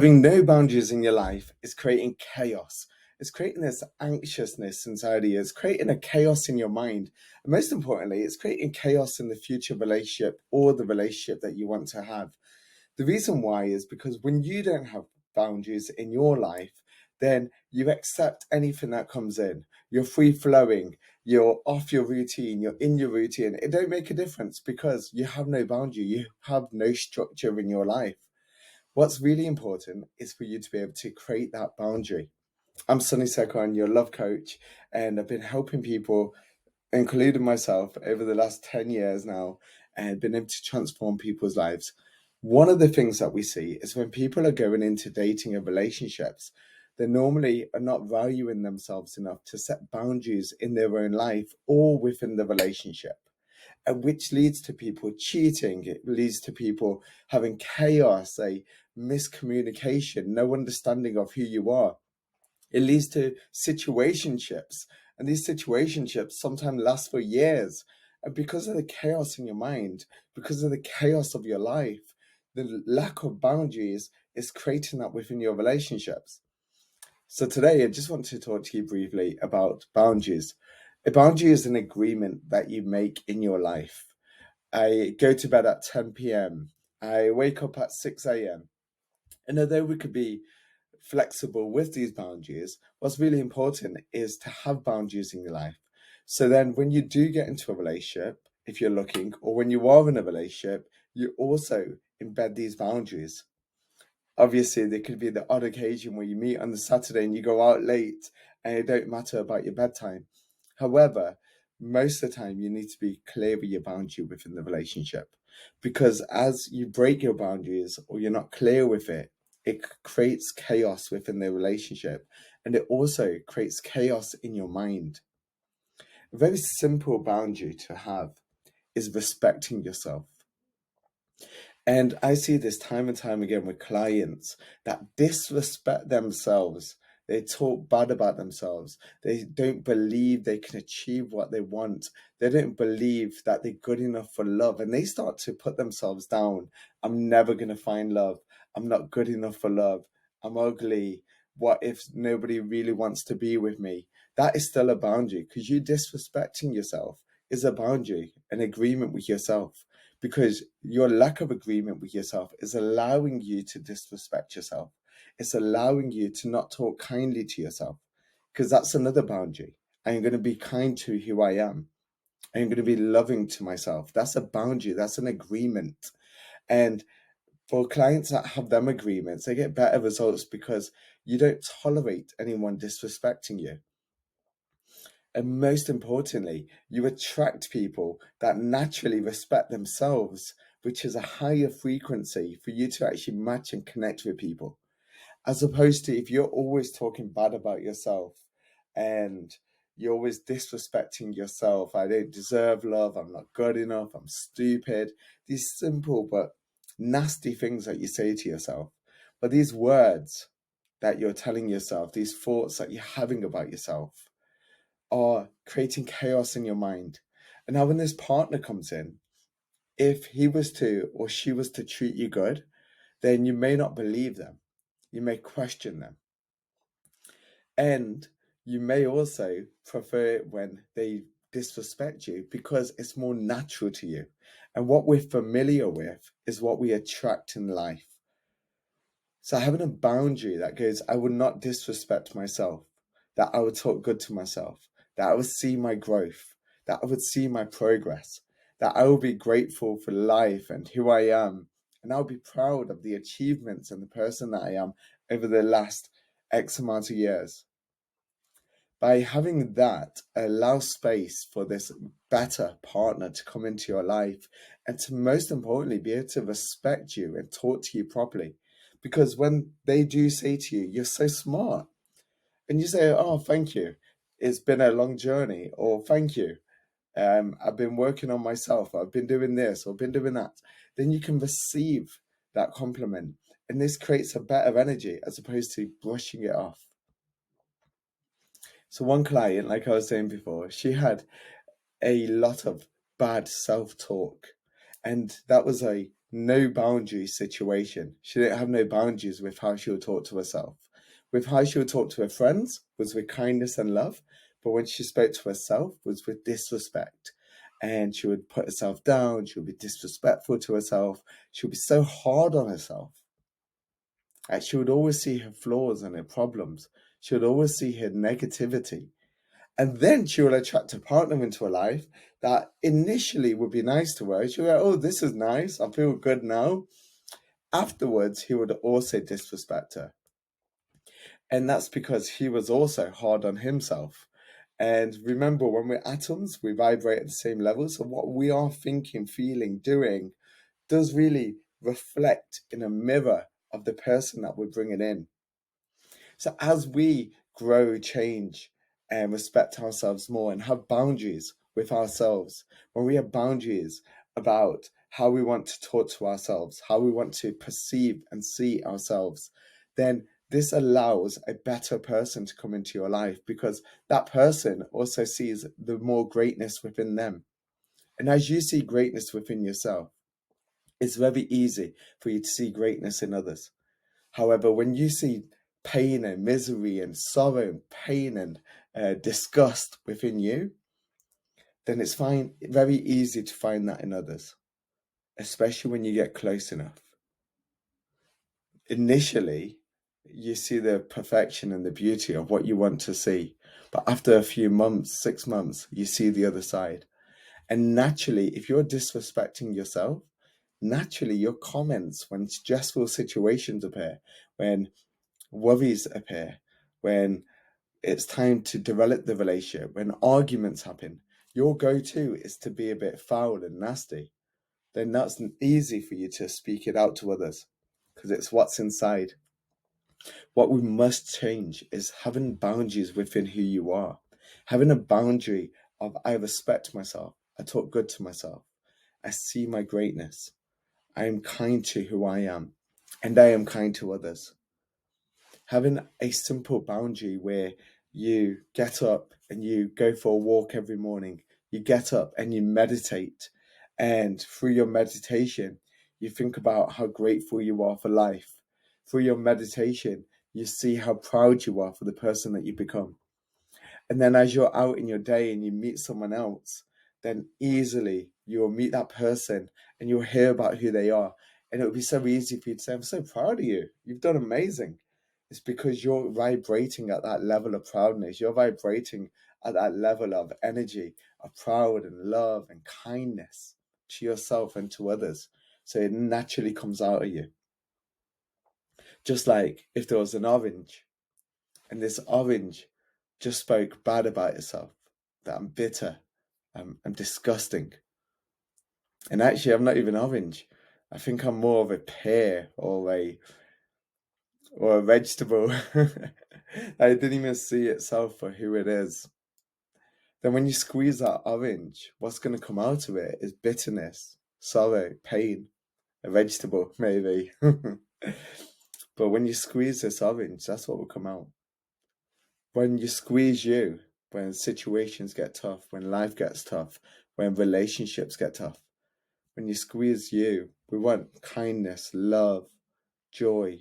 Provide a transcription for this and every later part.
Having no boundaries in your life is creating chaos. It's creating this anxiousness inside of you. It's creating a chaos in your mind. And most importantly, it's creating chaos in the future relationship or the relationship that you want to have. The reason why is because when you don't have boundaries in your life, then you accept anything that comes in. You're free flowing, you're off your routine, you're in your routine. It don't make a difference because you have no boundary, you have no structure in your life. What's really important is for you to be able to create that boundary. I'm Sunny Sekon, your love coach, and I've been helping people, including myself, over the last 10 years now, and been able to transform people's lives. One of the things that we see is when people are going into dating and relationships, they normally are not valuing themselves enough to set boundaries in their own life or within the relationship, and which leads to people cheating. It leads to people having chaos, a miscommunication, no understanding of who you are. It leads to situationships, and these situationships sometimes last for years. And because of the chaos in your mind, because of the chaos of your life, the lack of boundaries is creating that within your relationships. So today, I just want to talk to you briefly about boundaries. A boundary is an agreement that you make in your life. I go to bed at 10 p.m. I wake up at 6 a.m. And although we could be flexible with these boundaries, what's really important is to have boundaries in your life. So then when you do get into a relationship, if you're looking, or when you are in a relationship, you also embed these boundaries. Obviously, there could be the odd occasion where you meet on the Saturday and you go out late and it don't matter about your bedtime. However, most of the time you need to be clear with your boundary within the relationship, because as you break your boundaries or you're not clear with it creates chaos within the relationship, and it also creates chaos in your mind. A very simple boundary to have is respecting yourself. And I see this time and time again with clients that disrespect themselves. They talk bad about themselves. They don't believe they can achieve what they want. They don't believe that they're good enough for love. And they start to put themselves down. I'm never going to find love. I'm not good enough for love. I'm ugly. What if nobody really wants to be with me? That is still a boundary, because you disrespecting yourself is a boundary, an agreement with yourself, because your lack of agreement with yourself is allowing you to disrespect yourself. It's allowing you to not talk kindly to yourself, because that's another boundary. I am going to be kind to who I am. I am going to be loving to myself. That's a boundary. That's an agreement. And for clients that have them agreements, they get better results because you don't tolerate anyone disrespecting you. And most importantly, you attract people that naturally respect themselves, which is a higher frequency for you to actually match and connect with people. As opposed to if you're always talking bad about yourself and you're always disrespecting yourself. I don't deserve love. I'm not good enough. I'm stupid. These simple but nasty things that you say to yourself. But these words that you're telling yourself, these thoughts that you're having about yourself, are creating chaos in your mind. And now when this partner comes in, if he was to or she was to treat you good, then you may not believe them. You may question them. And you may also prefer it when they disrespect you because it's more natural to you. And what we're familiar with is what we attract in life. So having a boundary that goes, I will not disrespect myself, that I would talk good to myself, that I would see my growth, that I would see my progress, that I will be grateful for life and who I am, and I'll be proud of the achievements and the person that I am over the last X amount of years. By having that, allow space for this better partner to come into your life and to, most importantly, be able to respect you and talk to you properly. Because when they do say to you, you're so smart, and you say, oh, thank you, it's been a long journey, or thank you, I've been working on myself, I've been doing this, or been doing that, then you can receive that compliment. And this creates a better energy as opposed to brushing it off. So one client, like I was saying before, she had a lot of bad self-talk, and that was a no boundary situation. She didn't have no boundaries with how she would talk to herself. With how she would talk to her friends was with kindness and love, but when she spoke to herself was with disrespect. And she would put herself down, she would be disrespectful to herself, she would be so hard on herself. And she would always see her flaws and her problems. She would always see her negativity. And then she will attract a partner into her life that initially would be nice to her. She'll go, oh, this is nice. I feel good now. Afterwards, he would also disrespect her. And that's because he was also hard on himself. And remember, when we're atoms, we vibrate at the same level. So what we are thinking, feeling, doing does really reflect in a mirror of the person that we're bringing in. So as we grow, change, and respect ourselves more and have boundaries with ourselves, when we have boundaries about how we want to talk to ourselves, how we want to perceive and see ourselves, then this allows a better person to come into your life because that person also sees the more greatness within them. And as you see greatness within yourself, it's very easy for you to see greatness in others. However, when you see pain and misery and sorrow and pain and disgust within you, then it's very easy to find that in others, especially when you get close enough. Initially, you see the perfection and the beauty of what you want to see, but after a few months, 6 months, you see the other side. And naturally, if you're disrespecting yourself, naturally your comments when stressful situations appear, when worries appear, when it's time to develop the relationship, when arguments happen, your go-to is to be a bit foul and nasty. Then that's easy for you to speak it out to others because it's what's inside. What we must change is having boundaries within who you are, having a boundary of I respect myself, I talk good to myself, I see my greatness, I am kind to who I am, and I am kind to others. Having a simple boundary where you get up and you go for a walk every morning, you get up and you meditate, and through your meditation, you think about how grateful you are for life. Through your meditation, you see how proud you are for the person that you become. And then as you're out in your day and you meet someone else, then easily you'll meet that person and you'll hear about who they are. And it'll be so easy for you to say, I'm so proud of you. You've done amazing. It's because you're vibrating at that level of proudness. You're vibrating at that level of energy, of proud and love and kindness to yourself and to others. So it naturally comes out of you. Just like if there was an orange and this orange just spoke bad about itself, that I'm bitter, I'm disgusting. And actually, I'm not even orange. I think I'm more of a pear or a vegetable. I didn't even see itself for who it is. Then when you squeeze that orange, what's going to come out of it is bitterness, sorrow, pain, a vegetable maybe. But when you squeeze this orange, that's what will come out. When you squeeze you, when situations get tough, when life gets tough, when relationships get tough, when you squeeze you, we want kindness, love, joy,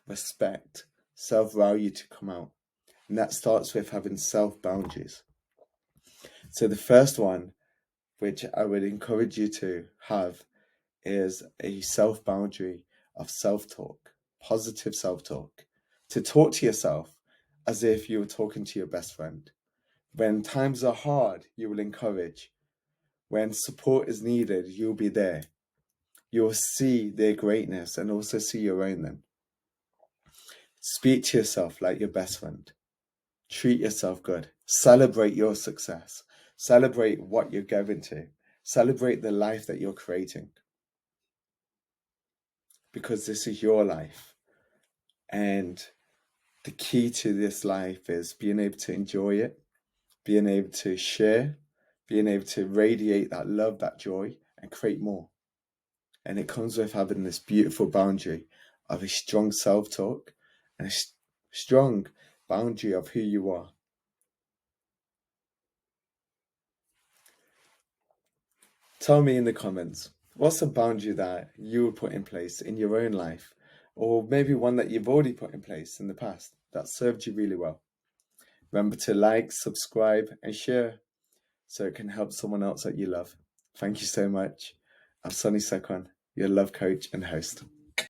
respect, self-value to come out. And that starts with having self-boundaries. So the first one, which I would encourage you to have, is a self-boundary of self-talk, positive self-talk. To talk to yourself as if you were talking to your best friend. When times are hard, you will encourage. When support is needed, you'll be there. You'll see their greatness and also see your own then. Speak to yourself like your best friend. Treat yourself good. Celebrate your success. Celebrate what you're going to. Celebrate the life that you're creating. Because this is your life. And the key to this life is being able to enjoy it, being able to share, being able to radiate that love, that joy, and create more. And it comes with having this beautiful boundary of a strong self-talk and a strong boundary of who you are. Tell me in the comments, What's a boundary that you would put in place in your own life, or maybe one that you've already put in place in the past that served you really well? Remember to like, subscribe, and share so it can help someone else that you love. Thank you so much. I'm Sonny Sekwan, your love coach and host.